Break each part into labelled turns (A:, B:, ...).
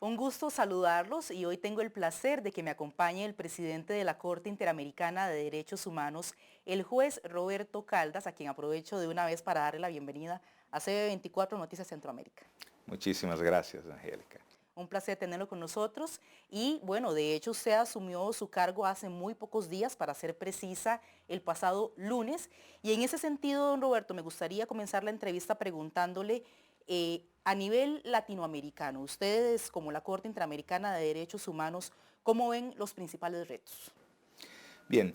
A: Un gusto saludarlos y hoy tengo el placer de que me acompañe el presidente de la Corte Interamericana de Derechos Humanos, el juez Roberto Caldas, a quien aprovecho de una vez para darle la bienvenida a CB24 Noticias Centroamérica.
B: Muchísimas gracias, Angélica.
A: Un placer tenerlo con nosotros y bueno, de hecho usted asumió su cargo hace muy pocos días, para ser precisa, el pasado lunes. Y en ese sentido, don Roberto, me gustaría comenzar la entrevista preguntándole a nivel latinoamericano, ustedes como la Corte Interamericana de Derechos Humanos, ¿cómo ven los principales retos?
B: Bien,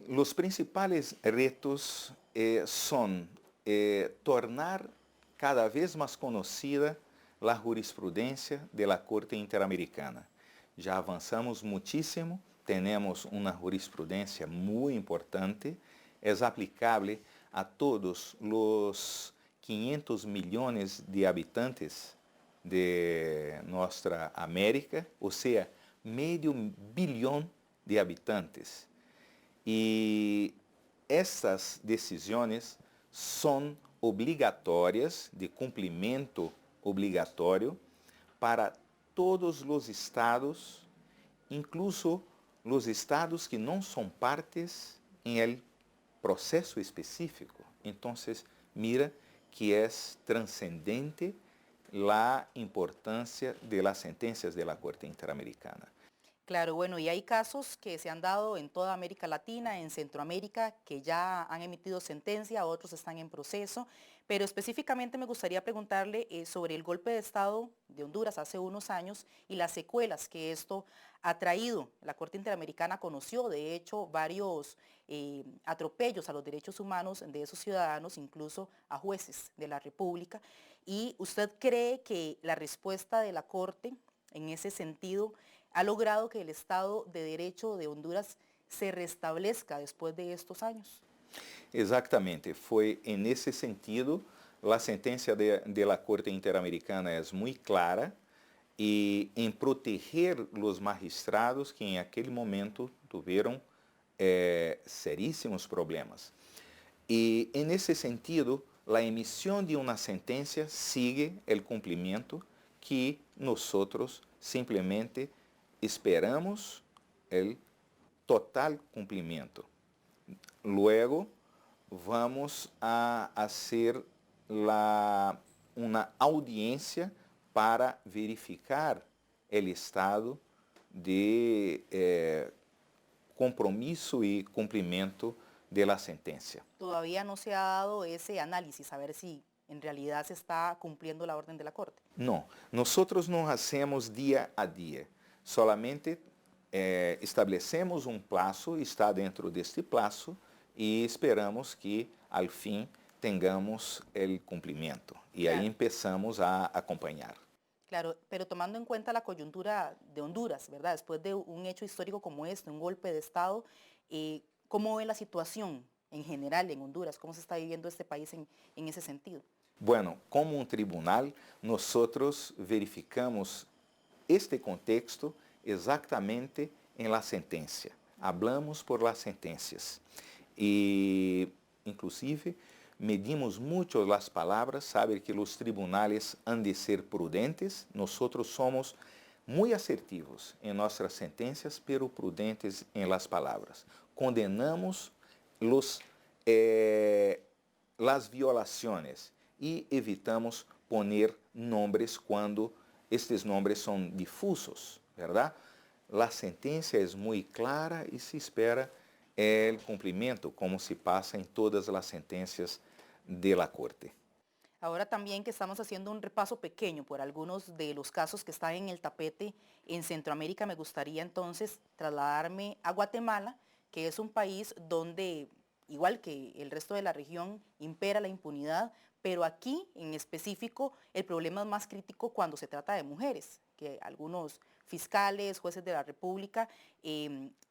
B: los principales retos son tornar cada vez más conocida la jurisprudencia de la Corte Interamericana. Ya avanzamos muchísimo, tenemos una jurisprudencia muy importante, es aplicable a todos los 500 millones de habitantes de nuestra América, o sea, medio billón de habitantes. Y estas decisiones son obrigatórias, de cumprimento obrigatório, para todos os estados, incluso os estados que não são partes em el processo específico. Então, mira que é transcendente a importância de las sentencias de la Corte Interamericana.
A: Claro, bueno, y hay casos que se han dado en toda América Latina, en Centroamérica, que ya han emitido sentencia, otros están en proceso, pero específicamente me gustaría preguntarle sobre el golpe de Estado de Honduras hace unos años y las secuelas que esto ha traído. La Corte Interamericana conoció, de hecho, varios atropellos a los derechos humanos de esos ciudadanos, incluso a jueces de la República. ¿Y usted cree que la respuesta de la Corte en ese sentido ha logrado que el Estado de Derecho de Honduras se restablezca después de estos años?
B: Exactamente, foi nesse sentido. A sentença de la Corte Interamericana é muito clara e em proteger os magistrados que em aquele momento tiveram seríssimos problemas. E nesse sentido, a emissão de uma sentença sigue o cumprimento que nós simplesmente esperamos o total cumprimento. Luego vamos a hacer uma audiência para verificar o estado de compromisso e cumprimento de la sentencia.
A: Todavía no se ha dado ese análisis, a ver si en realidad se está cumpliendo la orden de la Corte.
B: No, nosotros no hacemos día a día, solamente estabelecemos un plazo, está dentro de este plazo y esperamos que al fin tengamos el cumplimiento y
A: Claro.
B: ahí empezamos a acompañar.
A: Claro, pero tomando en cuenta la coyuntura de Honduras, ¿verdad? Después de un hecho histórico como este, un golpe de Estado, ¿cómo ve la situación en general en Honduras? ¿Cómo se está viviendo este país en ese sentido?
B: Bueno, como un tribunal, nosotros verificamos este contexto exactamente en la sentencia. Hablamos por las sentencias y inclusive medimos mucho las palabras, sabe que los tribunales han de ser prudentes. Nosotros somos muy asertivos en nuestras sentencias, pero prudentes en las palabras. Condenamos las violaciones y evitamos poner nombres cuando estes nombres son difusos, ¿verdad? La sentencia es muy clara y se espera el cumplimiento, como se pasa en todas las sentencias de la Corte.
A: Ahora también que estamos haciendo un repaso pequeño por algunos de los casos que están en el tapete en Centroamérica, me gustaría entonces trasladarme a Guatemala, que es un país donde, igual que el resto de la región, impera la impunidad, pero aquí en específico el problema es más crítico cuando se trata de mujeres, que algunos fiscales, jueces de la República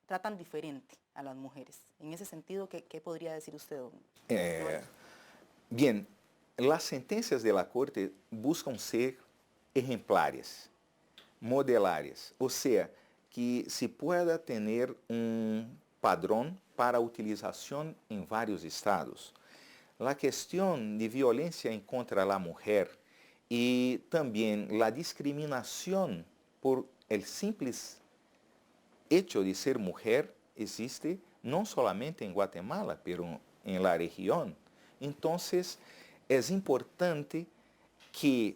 A: tratan diferente a las mujeres. En ese sentido, ¿qué podría decir usted, don?
B: Bien, las sentencias de la Corte buscan ser ejemplares, modelares, o sea, que se pueda tener un padrón para utilización en varios estados. La cuestión de violencia en contra la mujer y también la discriminación por el simple hecho de ser mujer existe no solamente en Guatemala, pero en la región. Entonces, es importante que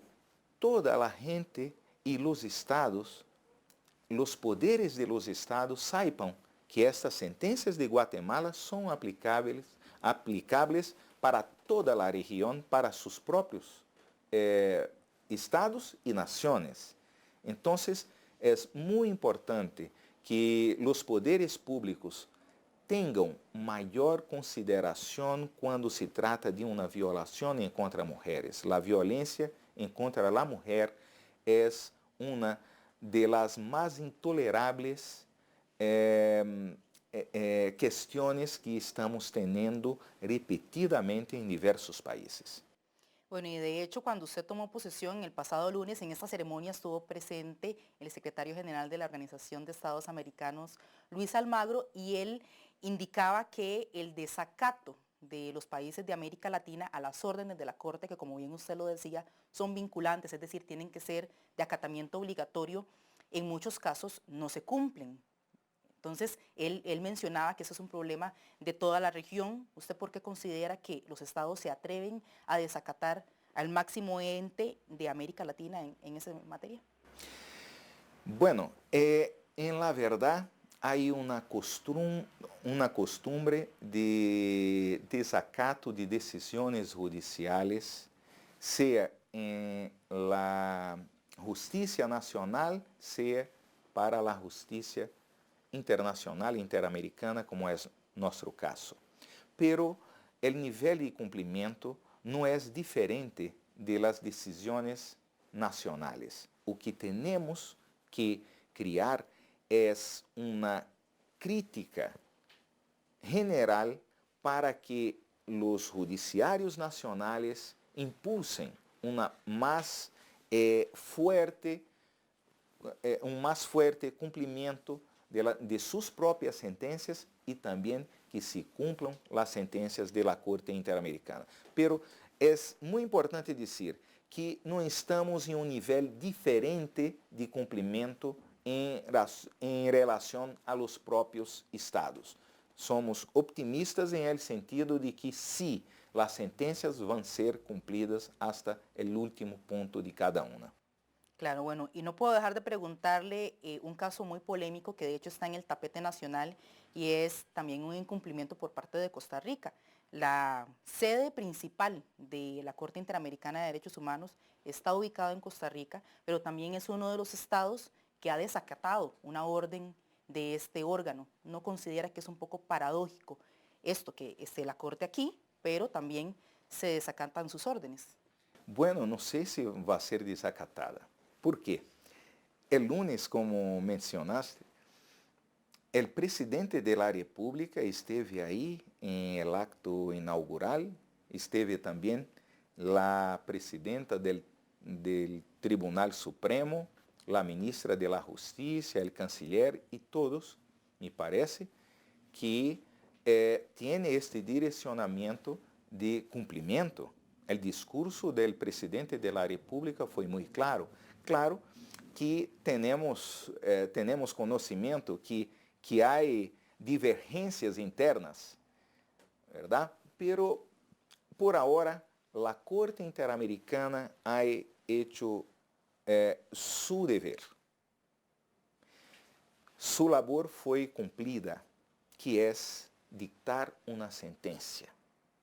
B: toda la gente y los estados, los poderes de los estados sepan que estas sentencias de Guatemala son aplicables para toda la región, para sus propios estados y naciones. Entonces, es muy importante que los poderes públicos tenham maior consideração quando se trata de uma violação contra mulheres. A violência contra a mulher é uma das mais intoleráveis questões que estamos tendo repetidamente em diversos países.
A: Bueno, y de hecho, cuando usted tomó posesión el pasado lunes, en esta ceremonia estuvo presente el secretario general de la Organización de Estados Americanos, Luis Almagro, y él indicaba que el desacato de los países de América Latina a las órdenes de la Corte, que como bien usted lo decía, son vinculantes, es decir, tienen que ser de acatamiento obligatorio, en muchos casos no se cumplen. Entonces, él mencionaba que eso es un problema de toda la región. ¿Usted por qué considera que los estados se atreven a desacatar al máximo ente de América Latina en esa materia?
B: Bueno, en la verdad hay una costumbre de desacato de decisiones judiciales, sea en la justicia nacional, sea para la justicia internacional, interamericana, como é nosso caso. Pero o nível de cumprimento não é diferente de las decisões nacionais. O que temos que criar é uma crítica general para que os judiciários nacionais impulsem uma mais fuerte cumprimento de suas próprias sentencias e também que se cumplam as sentencias de la Corte Interamericana. Pero é muito importante dizer que não estamos em um nível diferente de cumprimento em relação a los próprios estados. Somos optimistas em el sentido de que sí, as sentencias vão ser cumpridas hasta el último ponto de cada uma.
A: Claro, bueno, y no puedo dejar de preguntarle un caso muy polémico que de hecho está en el tapete nacional y es también un incumplimiento por parte de Costa Rica. La sede principal de la Corte Interamericana de Derechos Humanos está ubicada en Costa Rica, pero también es uno de los estados que ha desacatado una orden de este órgano. ¿No considera que es un poco paradójico esto, que esté la Corte aquí, pero también se desacatan sus órdenes?
B: Bueno, não sei se vai ser desacatada. ¿Por quê? El lunes, como mencionaste, el presidente de la República esteve aí en el acto inaugural, esteve também la presidenta del Tribunal Supremo, la ministra de la Justicia, el canciller y todos, me parece, que tiene este direccionamento de cumprimento. El discurso del presidente de la República foi muito claro. Claro que temos conhecimento que há divergências internas, verdade? Pero por ahora a Corte Interamericana ha hecho su dever. Su labor foi cumprida, que é dictar uma sentença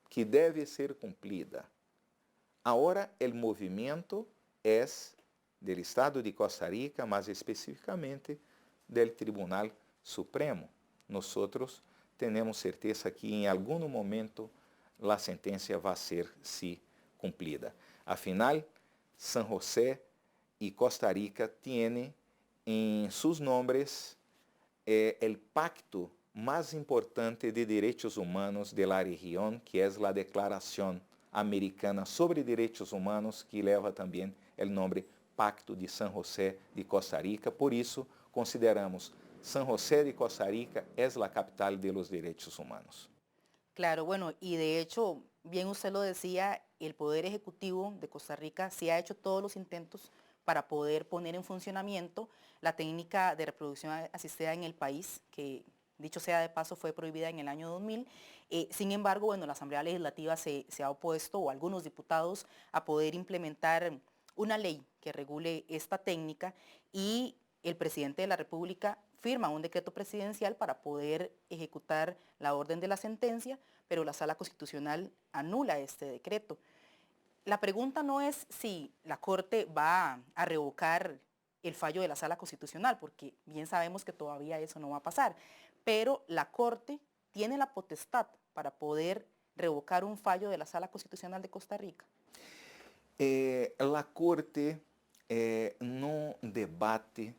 B: que deve ser cumprida. Agora, o movimento é do Estado de Costa Rica, mas especificamente do Tribunal Supremo. Nós temos certeza que em algum momento a sentença vai ser cumprida. Afinal, San José e Costa Rica têm em seus nomes o pacto mais importante de direitos humanos da região, que é a Declaração Americana sobre Direitos Humanos, que leva também o nome Pacto de San José de Costa Rica. Por isso, consideramos San José de Costa Rica es la capital de los derechos humanos.
A: Claro, bueno, y de hecho, bien usted lo decía, el Poder Ejecutivo de Costa Rica sí ha hecho todos los intentos para poder poner en funcionamiento la técnica de reproducción asistida en el país, que dicho sea de paso fue prohibida en el año 2000. Sin embargo, bueno, la Asamblea Legislativa se ha opuesto, o algunos diputados, a poder implementar una ley que regule esta técnica, y el presidente de la República firma un decreto presidencial para poder ejecutar la orden de la sentencia, pero la Sala Constitucional anula este decreto. La pregunta no es si la Corte va a revocar el fallo de la Sala Constitucional, porque bien sabemos que todavía eso no va a pasar, pero la Corte tiene la potestad para poder revocar un fallo de la Sala Constitucional de Costa Rica.
B: La Corte no debate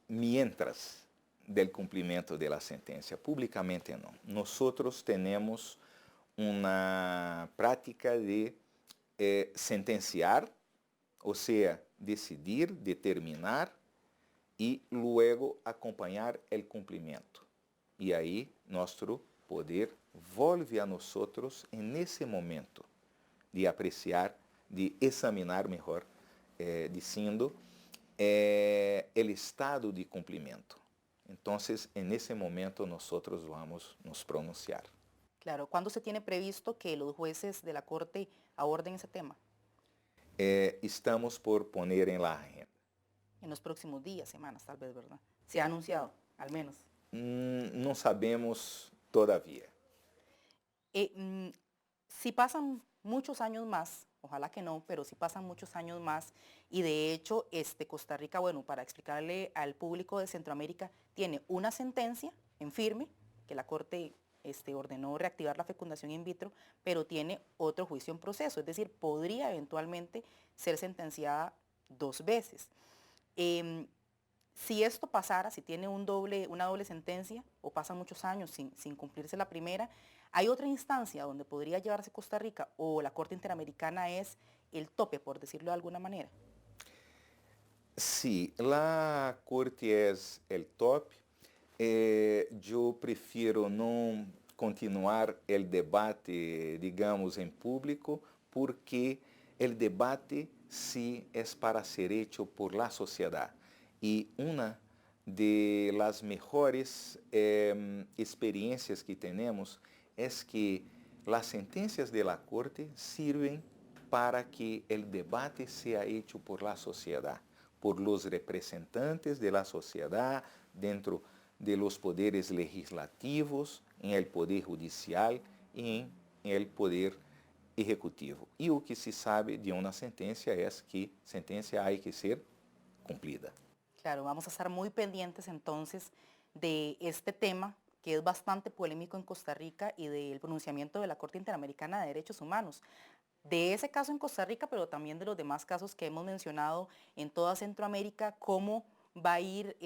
B: mientras del cumplimiento de la sentencia, públicamente no. Nosotros tenemos una práctica de sentenciar, o sea, decidir, determinar y luego acompañar el cumplimiento. Y ahí nuestro poder vuelve a nosotros en ese momento de apreciar, de examinar mejor, diciendo, el estado de cumprimento. Entonces, en ese momento nosotros vamos a nos pronunciar.
A: Claro, ¿cuándo se tiene previsto que los jueces de la Corte aborden ese tema?
B: Estamos por poner en la agenda.
A: En los próximos días, semanas, tal vez, ¿verdad? Se ha anunciado, al menos.
B: No sabemos todavía.
A: Si pasan muchos años más, ojalá que no, pero si pasan muchos años más, y de hecho Costa Rica, bueno, para explicarle al público de Centroamérica, tiene una sentencia en firme, que la Corte ordenó reactivar la fecundación in vitro, pero tiene otro juicio en proceso, es decir, podría eventualmente ser sentenciada 2 veces. Si esto pasara, si tiene una doble sentencia, o pasan muchos años sin cumplirse la primera, hay otra instancia donde podría llevarse Costa Rica, o la Corte Interamericana es el tope, por decirlo de alguna manera.
B: Sí, la Corte es el top. Yo prefiero no continuar el debate, digamos, en público, porque el debate sí es para ser hecho por la sociedad. Y una de las mejores experiencias que tenemos es que las sentencias de la Corte sirven para que el debate sea hecho por la sociedad, por los representantes de la sociedad dentro de los poderes legislativos, en el poder judicial y en el poder ejecutivo. Y lo que se sabe de una sentencia es que sentencia hay que ser cumplida.
A: Claro, vamos a estar muy pendientes entonces de este tema, que es bastante polémico en Costa Rica, y del pronunciamiento de la Corte Interamericana de Derechos Humanos. De ese caso en Costa Rica, pero también de los demás casos que hemos mencionado en toda Centroamérica, cómo va a ir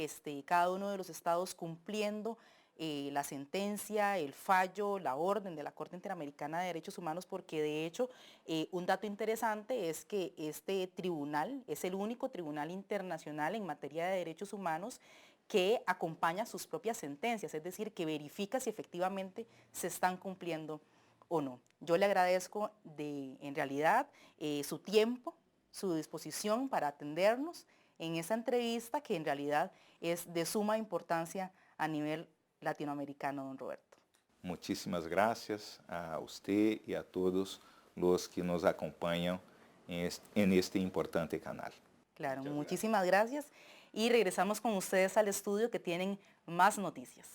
A: cada uno de los estados cumpliendo la sentencia, el fallo, la orden de la Corte Interamericana de Derechos Humanos, porque de hecho un dato interesante es que este tribunal es el único tribunal internacional en materia de derechos humanos que acompaña sus propias sentencias, es decir, que verifica si efectivamente se están cumpliendo o no. Yo le agradezco en realidad su tiempo, su disposición para atendernos en esta entrevista, que en realidad es de suma importancia a nivel latinoamericano, don Roberto.
B: Muchísimas gracias a usted y a todos los que nos acompañan en este importante canal.
A: Claro, muchísimas gracias, y regresamos con ustedes al estudio, que tienen más noticias.